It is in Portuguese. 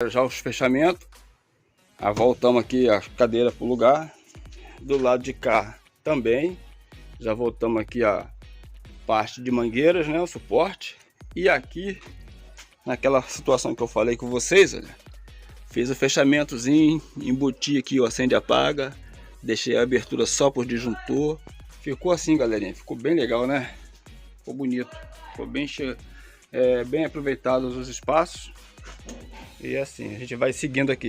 Já os fechamentos. Voltamos aqui a cadeira para o lugar. Do lado de cá também. Já voltamos aqui a parte de mangueiras, né? O suporte. E aqui, naquela situação que eu falei com vocês, olha. Fiz o fechamentozinho, embuti aqui o acende e apaga. Deixei a abertura só por disjuntor. Ficou assim, galerinha. Ficou bem legal, né? Ficou bonito. Ficou bem bem aproveitados os espaços. E assim, a gente vai seguindo aqui.